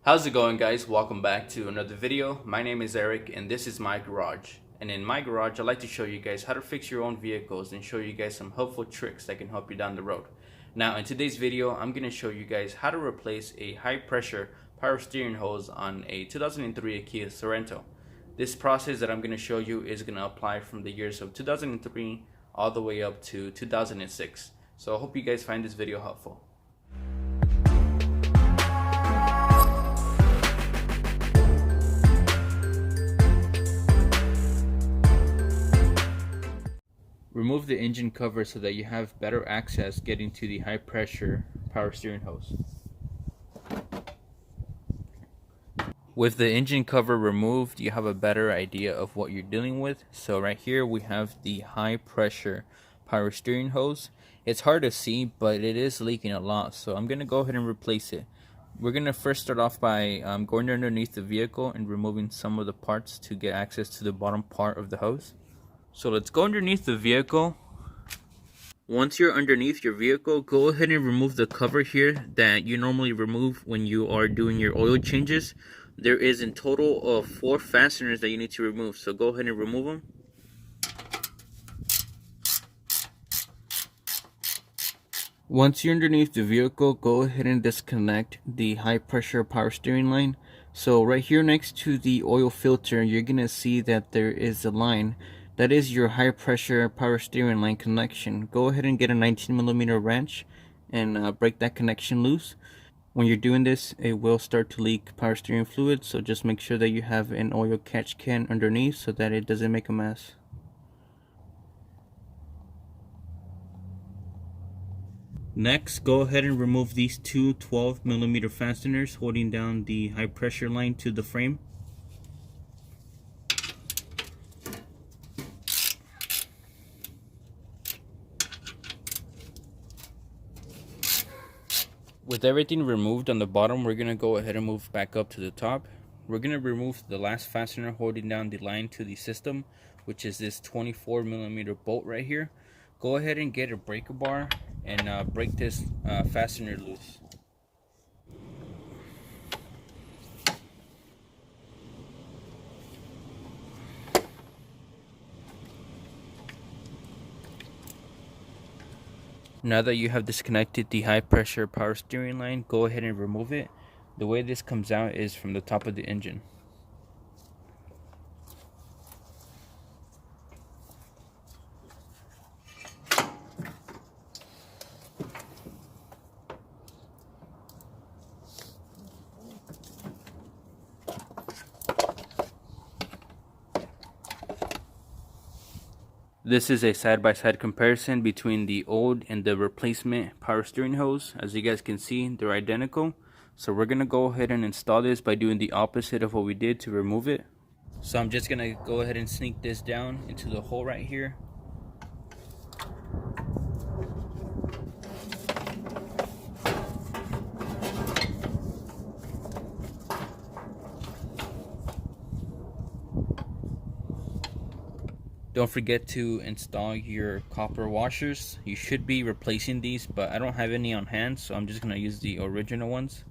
How's it going, guys? Welcome back to another video. My name is Eric and this is my garage. And in my garage, I like to show you guys how to fix your own vehicles and show you guys some helpful tricks that can help you down the road. Now in today's video, I'm going to show you guys how to replace a high pressure power steering hose on a 2003 Kia Sorento. This process that I'm going to show you is going to apply from the years of 2003 all the way up to 2006. So I hope you guys find this video helpful. Remove the engine cover so that you have better access getting to the high pressure power steering hose. With the engine cover removed, you have a better idea of what you're dealing with. So right here we have the high pressure power steering hose. It's hard to see, but it is leaking a lot, so I'm going to go ahead and replace it. We're going to first start off by going underneath the vehicle and removing some of the parts to get access to the bottom part of the hose. So let's go underneath the vehicle. Once you're underneath your vehicle, go ahead and remove the cover here that you normally remove when you are doing your oil changes. There is in total of 4 fasteners that you need to remove, so go ahead and remove them. Once you're underneath the vehicle, go ahead and disconnect the high pressure power steering line. So right here next to the oil filter, you're gonna see that there is a line. That is your high pressure power steering line connection. Go ahead and get a 19mm wrench and break that connection loose. When you're doing this, it will start to leak power steering fluid, so just make sure that you have an oil catch can underneath so that it doesn't make a mess. Next, go ahead and remove these two 12mm fasteners holding down the high pressure line to the frame. With everything removed on the bottom, we're going to go ahead and move back up to the top. We're going to remove the last fastener holding down the line to the system, which is this 24mm bolt right here. Go ahead and get a breaker bar and break this fastener loose. Now that you have disconnected the high pressure power steering line, go ahead and remove it. The way this comes out is from the top of the engine. This is a side-by-side comparison between the old and the replacement power steering hose. As you guys can see, they're identical. So we're going to go ahead and install this by doing the opposite of what we did to remove it. So I'm just going to go ahead and sneak this down into the hole right here. Don't forget to install your copper washers. You should be replacing these, but I don't have any on hand, so I'm just going to use the original ones.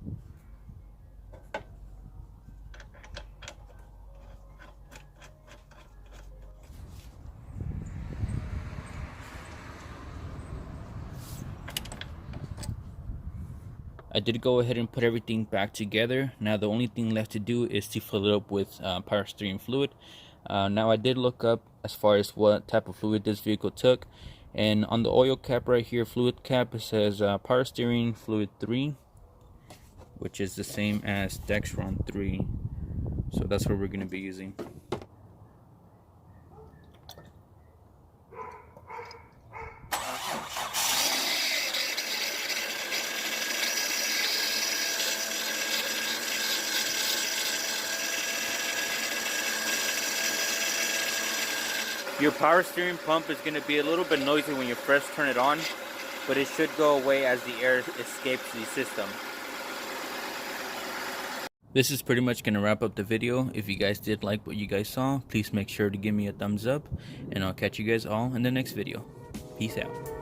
I did go ahead and put everything back together. Now the only thing left to do is to fill it up with power steering fluid. Now I did look up as far as what type of fluid this vehicle took, and on the oil cap right here, fluid cap, it says power steering fluid 3, which is the same as Dexron 3, so that's what we're going to be using. Your power steering pump is going to be a little bit noisy when you first turn it on, but it should go away as the air escapes the system. This is pretty much going to wrap up the video. If you guys did like what you guys saw, please make sure to give me a thumbs up, and I'll catch you guys all in the next video. Peace out.